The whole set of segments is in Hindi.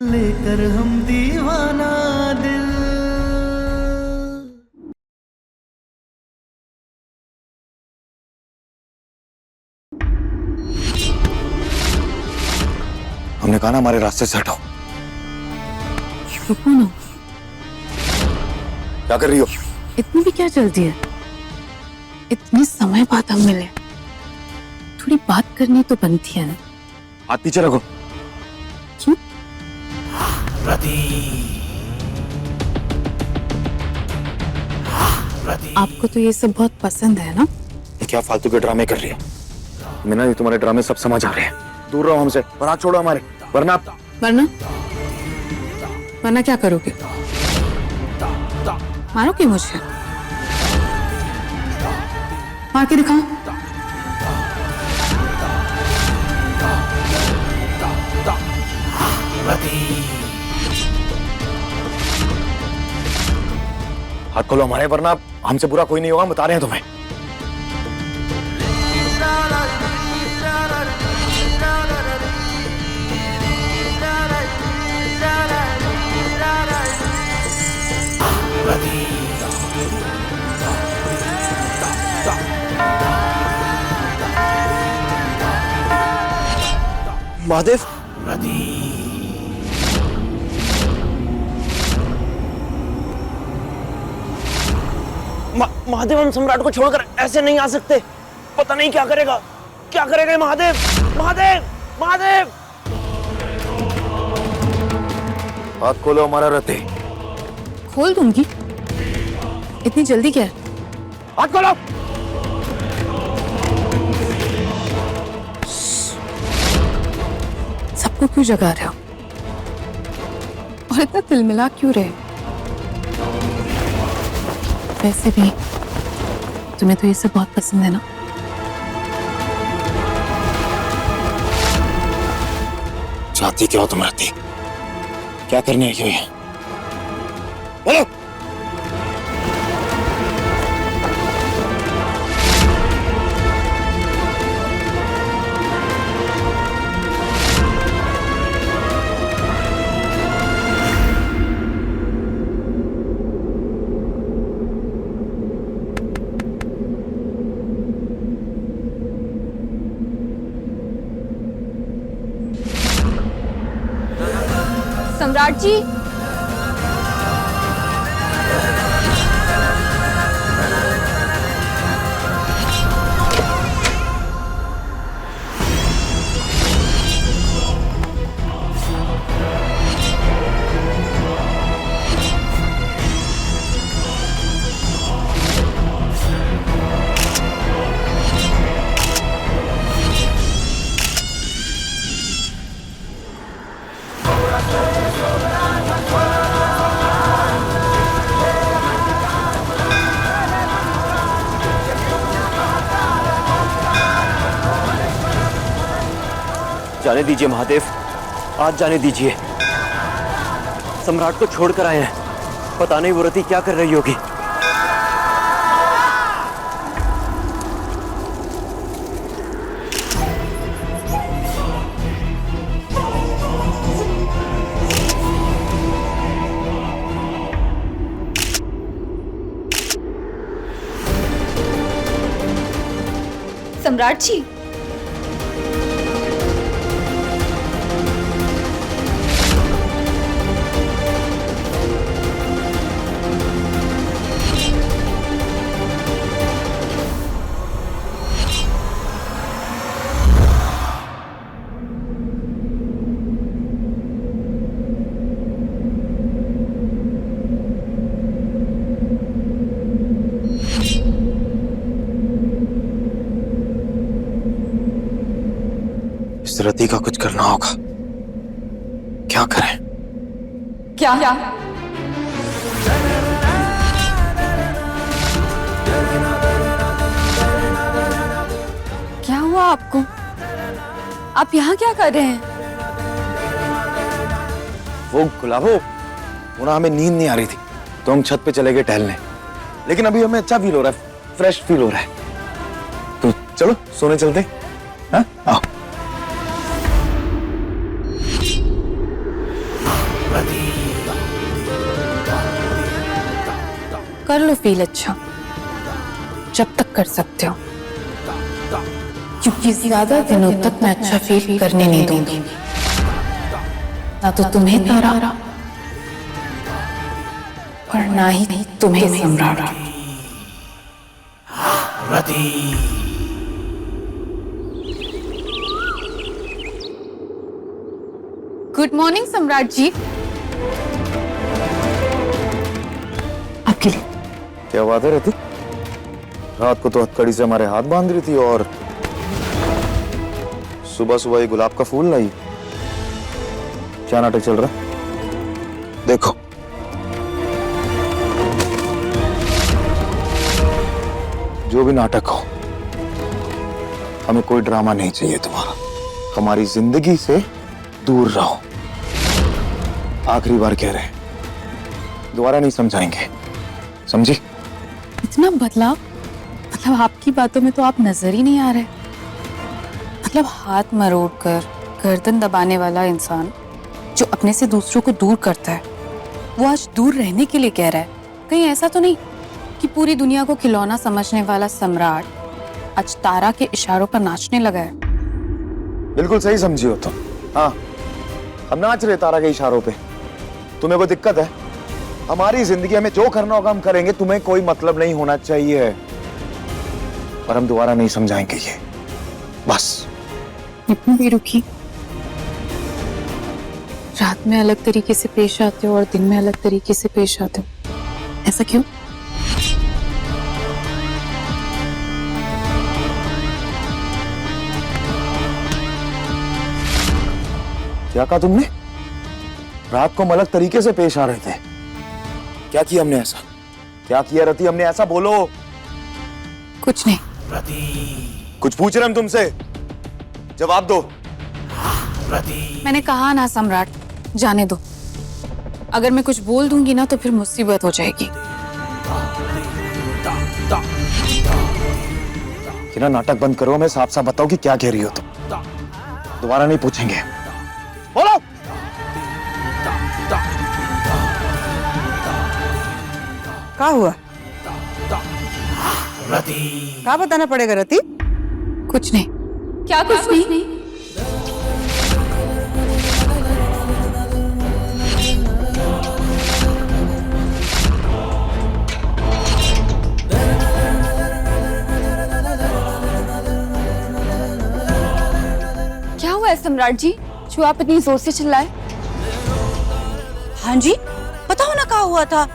लेकर हम दीवाना दिल। हमने कहा ना हमारे रास्ते से हटाओ। रुको ना, क्या कर रही हो? इतनी भी क्या जल्दी है? इतने समय बाद हम मिले, थोड़ी बात करनी तो बनती है ना। हाथ पीछे रखो। क्यों? आपको तो ये सब बहुत पसंद है ना? ये क्या फालतू के ड्रामे कर रही है? मीना, ये तुम्हारे ड्रामे सब समझ आ रहे हैं। दूर रहो हमसे और हाथ छोड़ो हमारे, वरना वरना वरना क्या करोगे? मारोगे मुझे? मार के दिखाओ। हाथ खोलो हमारे, वरना हमसे बुरा कोई नहीं होगा, बता रहे हैं तुम्हें। महादेव, महादेव, हम सम्राट को छोड़कर ऐसे नहीं आ सकते। पता नहीं क्या करेगा, क्या करेगा महादेव। महादेव, महादेव, हाथ खोलो हमारा रते। खोल दूंगी, इतनी जल्दी क्या है? हाथ खोलो। सबको क्यों जगा रहे हो? और इतना तिलमिला क्यों रहे? वैसे भी तुम्हें तो ये सब बहुत पसंद है ना? चाहती क्या हो तुम रती? क्या करने आई हो ये? बोलो। सम्राट जी, जाने दीजिए महादेव, आज जाने दीजिए। सम्राट को छोड़कर आए हैं, पता नहीं वो रति क्या कर रही होगी। सम्राट जी, इस रति का कुछ करना होगा। क्या करें? क्या क्या हुआ आपको? आप यहाँ क्या कर रहे हैं? वो गुलाबो, वो ना हमें नींद नहीं आ रही थी तो हम छत पे चले गए टहलने, लेकिन अभी हमें अच्छा फील हो रहा है, फ्रेश फील हो रहा है। तो चलो सोने चलते हैं। हाँ, आओ। कर लो फील अच्छा, जब तक कर सकते हो, क्योंकि ज्यादा दिनों तक मैं अच्छा फील करने नहीं दूंगी, ना तो तुम्हें तारा और ना ही तुम्हें सम्राट। गुड मॉर्निंग सम्राट जी। आपके लिए। क्या बात है रति? रात को तो हथकड़ी से हमारे हाथ बांध रही थी और सुबह सुबह ये गुलाब का फूल लाई। क्या नाटक चल रहा है? देखो जो भी नाटक हो, हमें कोई ड्रामा नहीं चाहिए तुम्हारा। हमारी जिंदगी से दूर रहो। आखिरी बार कह रहे हैं, दोबारा नहीं समझाएंगे, समझी? इतना बदलाव? मतलब आपकी बातों में तो आप नजर ही नहीं आ रहे। मतलब हाथ मरोड़ कर गर्दन दबाने वाला इंसान जो अपने से दूसरों को दूर करता है, वो आज दूर रहने के लिए कह रहा है। कहीं ऐसा तो नहीं कि पूरी दुनिया को खिलौना समझने वाला सम्राट आज तारा के इशारों पर नाचने लगा है? बिल्कुल सही समझी हो तुम। हाँ, हम नाच रहे तारा के इशारों पे। तुम्हें कोई दिक्कत है? हमारी जिंदगी में जो करना होगा हम करेंगे, तुम्हें कोई मतलब नहीं होना चाहिए। पर हम दोबारा नहीं समझाएंगे ये, बस। इतनी बेरुखी। रात में अलग तरीके से पेश आते हो और दिन में अलग तरीके से पेश आते हो, ऐसा क्यों? क्या कहा तुमने? रात को हम अलग तरीके से पेश आ रहे थे। क्या किया हमने ऐसा? क्या किया रति हमने ऐसा? बोलो। कुछ नहीं। कुछ पूछ रहे हम तुमसे, जवाब दो। मैंने कहा ना सम्राट, जाने दो। अगर मैं कुछ बोल दूंगी ना तो फिर मुसीबत हो जाएगी। कि ना नाटक बंद करो, मैं साफ साफ बताओ कि क्या कह रही हो तुम। दोबारा नहीं पूछेंगे, बोलो। क्या हुआ? क्या बताना पड़ेगा रति? कुछ नहीं। क्या कुछ नहीं? क्या हुआ है सम्राट जी, जो आप इतनी जोर से चिल्लाए? हाँ जी, बताओ ना क्या हुआ था।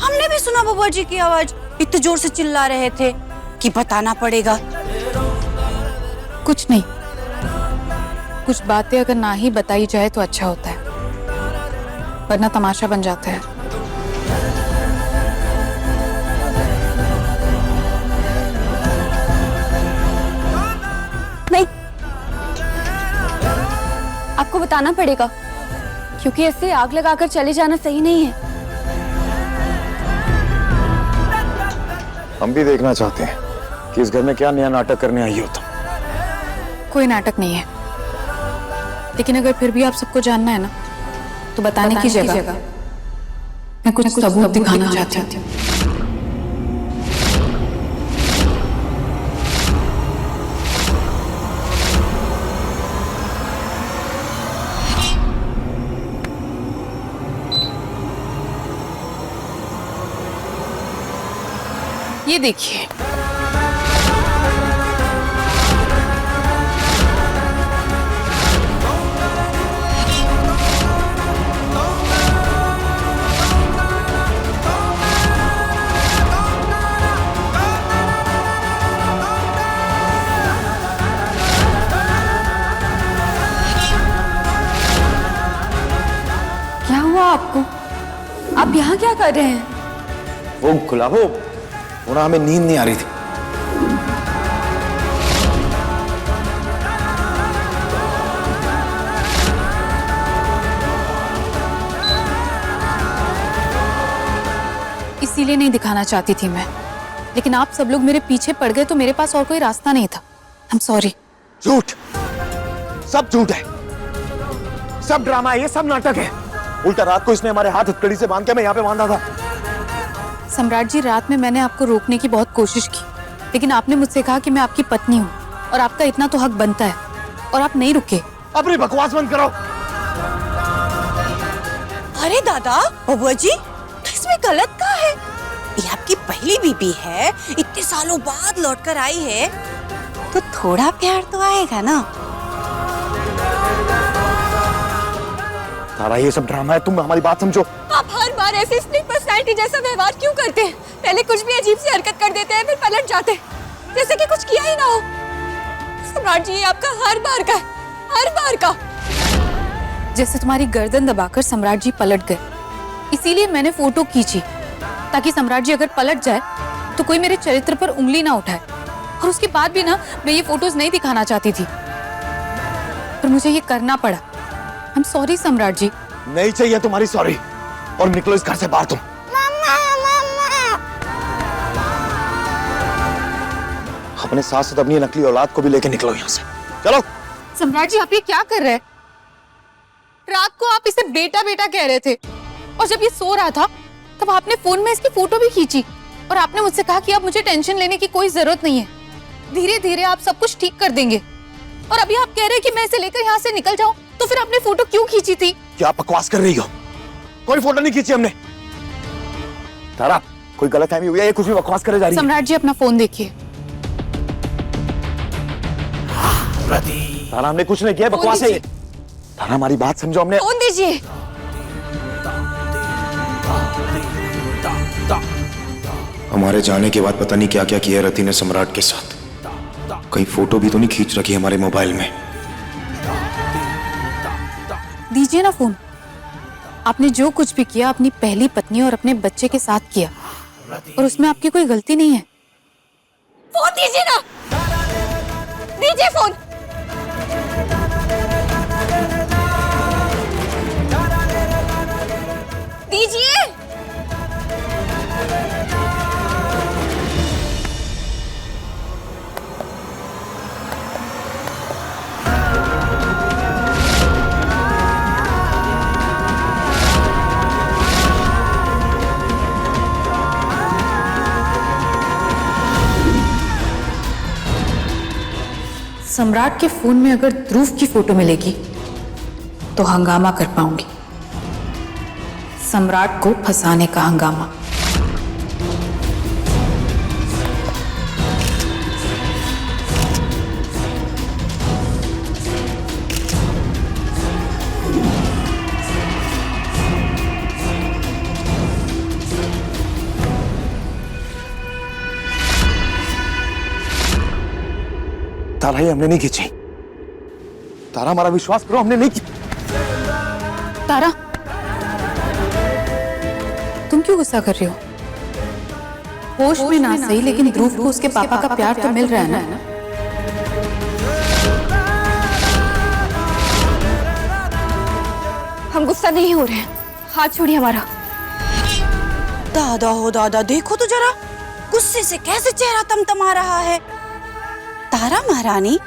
हमने भी सुना बुआ जी की आवाज, इतने जोर से चिल्ला रहे थे कि बताना पड़ेगा। कुछ नहीं। कुछ बातें अगर ना ही बताई जाए तो अच्छा होता है, वरना तमाशा बन जाता है। नहीं, आपको बताना पड़ेगा, क्योंकि ऐसे आग लगाकर चले जाना सही नहीं है। हम भी देखना चाहते हैं कि इस घर में क्या नया नाटक करने आई हो तुम। कोई नाटक नहीं है, लेकिन अगर फिर भी आप सबको जानना है ना, तो बताने की जगह मैं कुछ सबूत दिखाना चाहती हूँ। ये देखिए, क्या हुआ आपको? आप यहाँ क्या कर रहे हैं? वो गुलाबो, वो ना हमें नींद नहीं आ रही थी। इसीलिए नहीं दिखाना चाहती थी मैं, लेकिन आप सब लोग मेरे पीछे पड़ गए तो मेरे पास और कोई रास्ता नहीं था। I am sorry. झूठ, सब झूठ है, सब ड्रामा है, ये सब नाटक है। उल्टा रात को इसने हमारे हाथ हथकड़ी से बांध के मैं यहाँ पे बांधा था। सम्राट जी, रात में मैंने आपको रोकने की बहुत कोशिश की, लेकिन आपने मुझसे कहा कि मैं आपकी पत्नी हूँ और आपका इतना तो हक बनता है, और आप नहीं रुके। अपनी बकवास बंद करो। अरे दादा, बबुआ जी, तो इसमें गलत क्या है? ये आपकी पहली बीबी है, इतने सालों बाद लौटकर आई है, तो थोड़ा प्यार तो आएगा ना। तारा, ये सब ड्रामा है, तुम हमारी बात समझो। आप हर बार ऐसे स्प्लिट पर्सनैलिटी जैसा व्यवहार क्यों करते हैं? पहले कुछ भी अजीब सी हरकत कर देते हैं, फिर पलट जाते हैं जैसे कि कुछ किया ही ना हो। सम्राट जी, ये आपका हर बार का, हर बार का। जैसे तुम्हारी गर्दन दबाकर सम्राट जी पलट गए, इसीलिए मैंने फोटो खींची, ताकि सम्राट जी अगर पलट जाए तो कोई मेरे चरित्र पर उंगली ना उठाए। और उसके बाद भी ना, मैं ये फोटोज नहीं दिखाना चाहती थी, पर मुझे ये करना पड़ा। आई एम सॉरी सम्राट जी। नहीं चाहिए तुम्हारी सॉरी, और निकलो इस घर से बाहर तुम। अपने साथ साथ अपनी नकली औलाद को भी लेके निकलो यहाँ से, चलो। सम्राट जी, आप ये क्या कर रहे हैं? रात को आप इसे बेटा बेटा कह रहे थे, और जब ये सो रहा था तब आपने फोन में इसकी फोटो भी खींची, और आपने मुझसे कहा कि अब मुझे टेंशन लेने की कोई जरूरत नहीं है, धीरे धीरे आप सब कुछ ठीक कर देंगे। और अभी आप कह रहे हैं कि मैं इसे लेकर यहाँ से निकल जाऊं, तो फिर आपने फोटो क्यों खींची थी? क्या बकवास कर रही हो? कोई फोटो नहीं खींची हमने। तारा, कोई गलतफहमी हुई है? ये कुछ भी बकवास करे जा रही है। सम्राट जी, अपना फोन देखिए। तारा, हमने कुछ नहीं किया, बकवास है ये। तारा, हमारी बात समझो, हमने। फोन दीजिए। हमारे जाने के बाद पता नहीं क्या क्या किया रति ने सम्राट के साथ। कहीं फोटो भी तो नहीं खींच रखी हमारे मोबाइल में? दीजिए ना फोन। आपने जो कुछ भी किया अपनी पहली पत्नी और अपने बच्चे के साथ किया, और उसमें आपकी कोई गलती नहीं है। फोन दीजिए ना, दीजिए फोन। दीजिए। सम्राट के फोन में अगर ध्रुव की फोटो मिलेगी तो हंगामा कर पाऊंगी, सम्राट को फंसाने का हंगामा। तारा, ये हमने नहीं खींची। तारा, हमारा विश्वास करो, हमने नहीं की। तारा, तुम क्यों गुस्सा कर रही हो? होश में ना सही, लेकिन ध्रुव को उसके पापा का प्यार तो मिल रहा है ना। हम गुस्सा नहीं हो रहे हैं, हाथ छोड़िए हमारा। दादा हो दादा, देखो तो जरा, गुस्से से कैसे चेहरा तमतमा रहा है। तारा महारानी,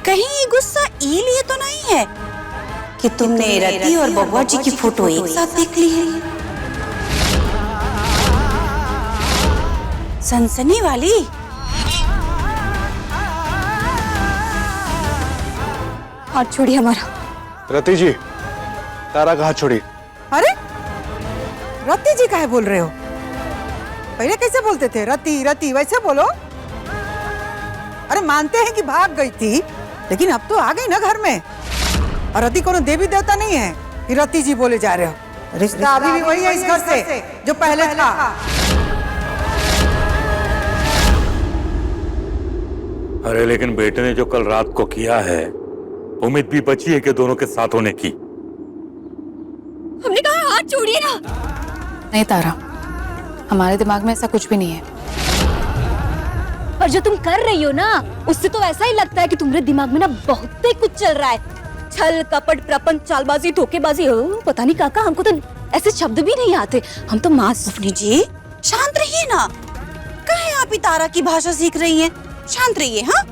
कहीं ये गुस्सा इसीलिए तो नहीं है कि तुमने रति और बबुआ जी की फोटो एक साथ देख ली है? सनसनी वाली। हाथ छोड़िए हमारा। रति जी, तारा का हाथ छोड़ी। अरे रति जी काहे बोल रहे हो? पहले कैसे बोलते थे? रति रति वैसे बोलो। अरे मानते हैं कि भाग गई थी, लेकिन अब तो आ गई ना घर में। और रति कोनो देवी देवता नहीं है कि रति जी बोले जा रहे हो। रिश्ता अभी भी वही है इस घर से जो पहले था। अरे लेकिन बेटे ने जो कल रात को किया है, उम्मीद भी बची है कि दोनों के साथ होने की। हमने कहा हाथ छोड़िए ना। नहीं तारा, हमारे दिमाग में ऐसा कुछ भी नहीं है। पर जो तुम कर रही हो ना, उससे तो ऐसा ही लगता है कि तुम्हारे दिमाग में ना बहुत ही कुछ चल रहा है। छल कपट प्रपंच चालबाजी धोखेबाजी, पता नहीं काका, हमको तो ऐसे शब्द भी नहीं आते। हम तो मास। अपनी जी शांत रहिए ना, कहे आप ही तारा की भाषा सीख रही हैं? शांत रहिए। हाँ,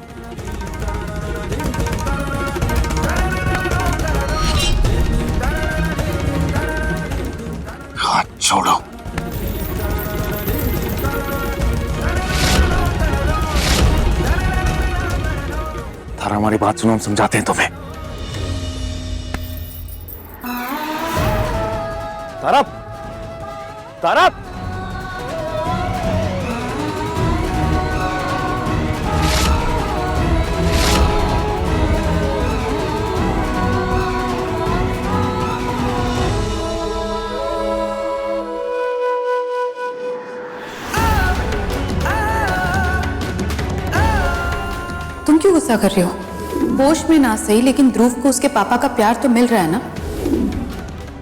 हाथ छोड़ो। तारा हमारी बात सुनो, हम समझाते हैं तुम्हें। तारा, तारा, तुम क्यों गुस्सा कर रहे हो? होश में ना सही, लेकिन ध्रुव को उसके पापा का प्यार तो मिल रहा है ना।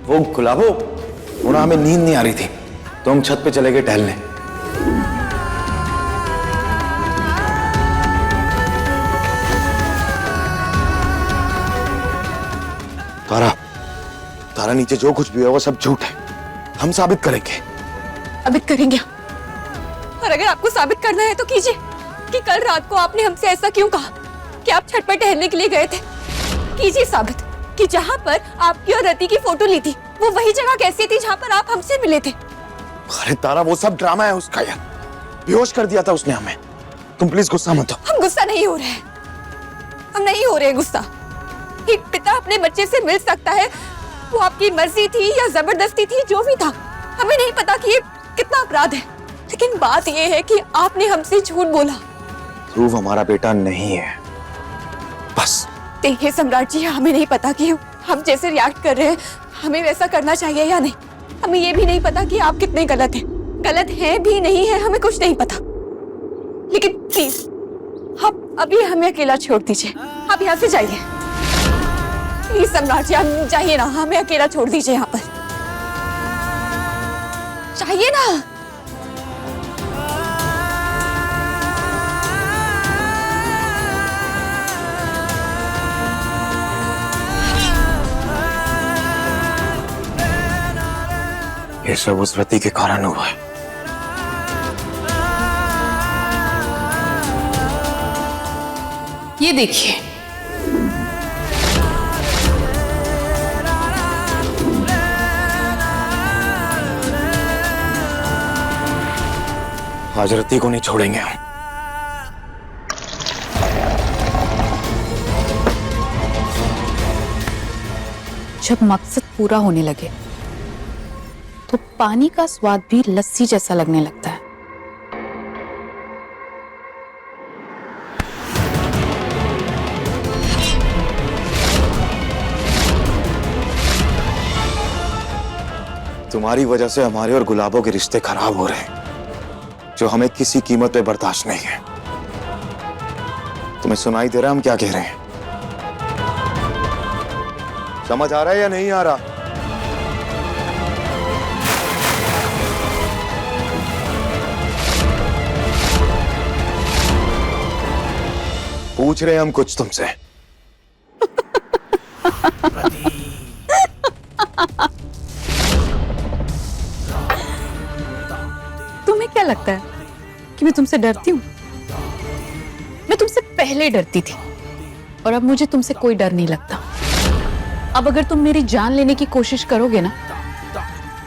वो गुलाबो, वो ना हमें नींद नहीं आ रही थी तो हम छत पे चले गए टहलने। तारा, तारा नीचे जो कुछ भी है वो सब झूठ है, हम साबित करेंगे। साबित करेंगे? और अगर आपको साबित करना है तो कीजिए कि कल रात को आपने हमसे ऐसा क्यों कहा कि आप छत पर टहलने के लिए गए थे। कीजिए साबित कि जहाँ पर आपकी और रति की फोटो ली थी वो वही जगह कैसी थी जहाँ पर आप हमसे मिले थे। अरे तारा, वो सब ड्रामा है उसका यार, बेहोश कर दिया था उसने हमें। तुम प्लीज गुस्सा मत हो। हम गुस्सा नहीं हो रहे हैं, हम नहीं हो रहे हैं गुस्सा। एक पिता अपने बच्चे से मिल सकता है, वो आपकी मर्जी थी या जबरदस्ती थी, जो भी था, हमें नहीं पता कि ये कितना अपराध है, लेकिन बात ये है कि आपने हमसे झूठ बोला। ध्रुव हमारा बेटा नहीं है, बस। देखिए सम्राट जी, हमें नहीं पता कि हम जैसे रिएक्ट कर रहे हैं हमें वैसा करना चाहिए या नहीं। हमें ये भी नहीं पता कि आप कितने गलत हैं भी नहीं है, हमें कुछ नहीं पता। लेकिन प्लीज आप अभी हमें अकेला छोड़ दीजिए, आप यहाँ से जाइए प्लीज। सम्राट जी, आप जाइए ना, हमें अकेला छोड़ दीजिए यहाँ पर, चाहिए ना। ये सब उस रति के कारण हुआ है। ये देखिए, आज रति को नहीं छोड़ेंगे हम। जब मकसद पूरा होने लगे तो पानी का स्वाद भी लस्सी जैसा लगने लगता है। तुम्हारी वजह से हमारे और गुलाबों के रिश्ते खराब हो रहे हैं, जो हमें किसी कीमत पे बर्दाश्त नहीं है। तुम्हें सुनाई दे रहा है हम क्या कह रहे हैं? समझ आ रहा है या नहीं आ रहा? पूछ रहे हैं हम कुछ तुमसे। तुम्हें क्या लगता है कि मैं तुमसे डरती हूँ? मैं तुमसे पहले डरती थी और अब मुझे तुमसे कोई डर नहीं लगता। अब अगर तुम मेरी जान लेने की कोशिश करोगे ना,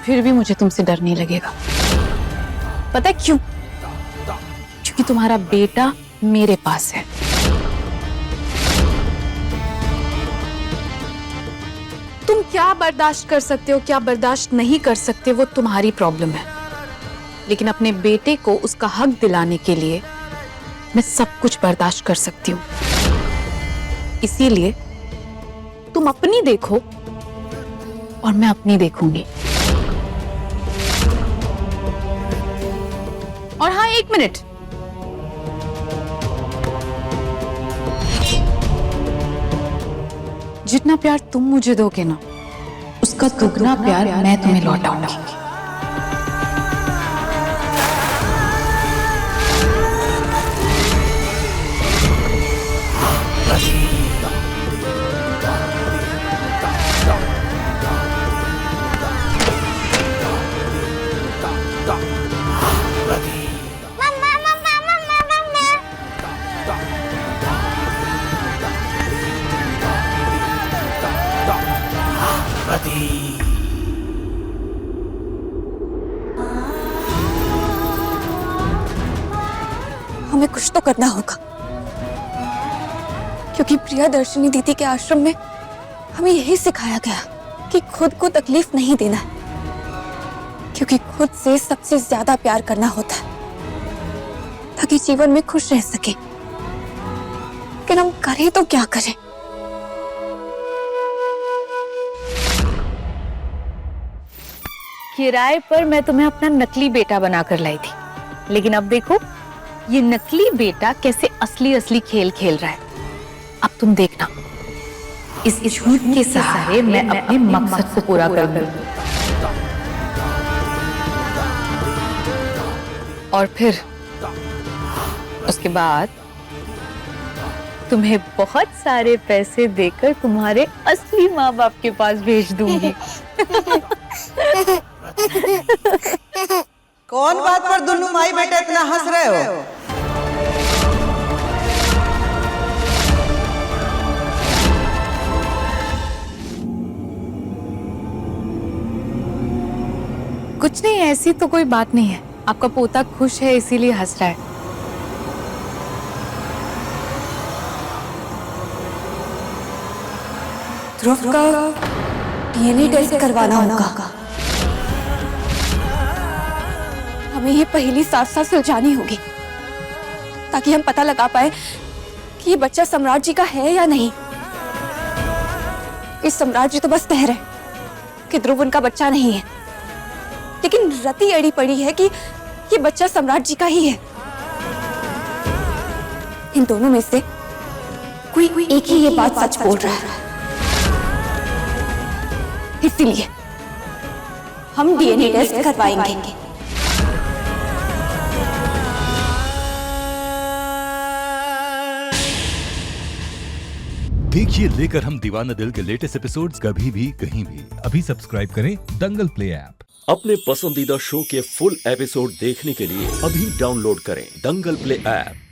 फिर भी मुझे तुमसे डर नहीं लगेगा। पता है क्यों? क्योंकि तुम्हारा बेटा मेरे पास है। तुम क्या बर्दाश्त कर सकते हो, क्या बर्दाश्त नहीं कर सकते, वो तुम्हारी प्रॉब्लम है। लेकिन अपने बेटे को उसका हक दिलाने के लिए मैं सब कुछ बर्दाश्त कर सकती हूँ। इसीलिए तुम अपनी देखो और मैं अपनी देखूंगी। और हाँ, 1 मिनट, जितना प्यार तुम मुझे दोगे ना, उसका दुगना प्यार मैं तुम्हें लौटाऊंगी। हमें कुछ तो करना होगा, क्योंकि प्रियदर्शिनी दीदी के आश्रम में हमें यही सिखाया गया कि खुद को तकलीफ नहीं देना है, क्योंकि खुद से सबसे ज्यादा प्यार करना होता है ताकि जीवन में खुश रह सके। लेकिन हम करें तो क्या करें? किराए पर मैं तुम्हें अपना नकली बेटा बनाकर लाई थी, लेकिन अब देखो ये नकली बेटा कैसे असली असली खेल खेल रहा है। अब तुम देखना, इस झूठ के सहारे मैं अपने मकसद को पूरा करूंगी। और फिर उसके बाद तुम्हें बहुत सारे पैसे देकर तुम्हारे असली माँ बाप के पास भेज दूंगी। कौन बात पर दोनों माई बेटे इतना हंस रहे हो? कुछ नहीं, ऐसी तो कोई बात नहीं है। आपका पोता खुश है इसीलिए हंस रहा है। ध्रुव का डीएनए टेस्ट करवाना होगा। हमें ये पहेली साफ साफ सुलझानी होगी ताकि हम पता लगा पाए कि ये बच्चा सम्राट जी का है या नहीं। इस सम्राट जी तो बस कह रहे कि ध्रुव उनका बच्चा नहीं है, लेकिन रति अड़ी पड़ी है कि ये बच्चा सम्राट जी का ही है। इन दोनों में से कोई एक ही ये बात सच बोल रहा है, इसीलिए हम डीएनए टेस्ट करवाएंगे। देखिए लेकर हम दीवाना दिल के लेटेस्ट एपिसोड्स कभी भी कहीं भी। अभी सब्सक्राइब करें दंगल प्ले ऐप। अपने पसंदीदा शो के फुल एपिसोड देखने के लिए अभी डाउनलोड करें दंगल प्ले ऐप।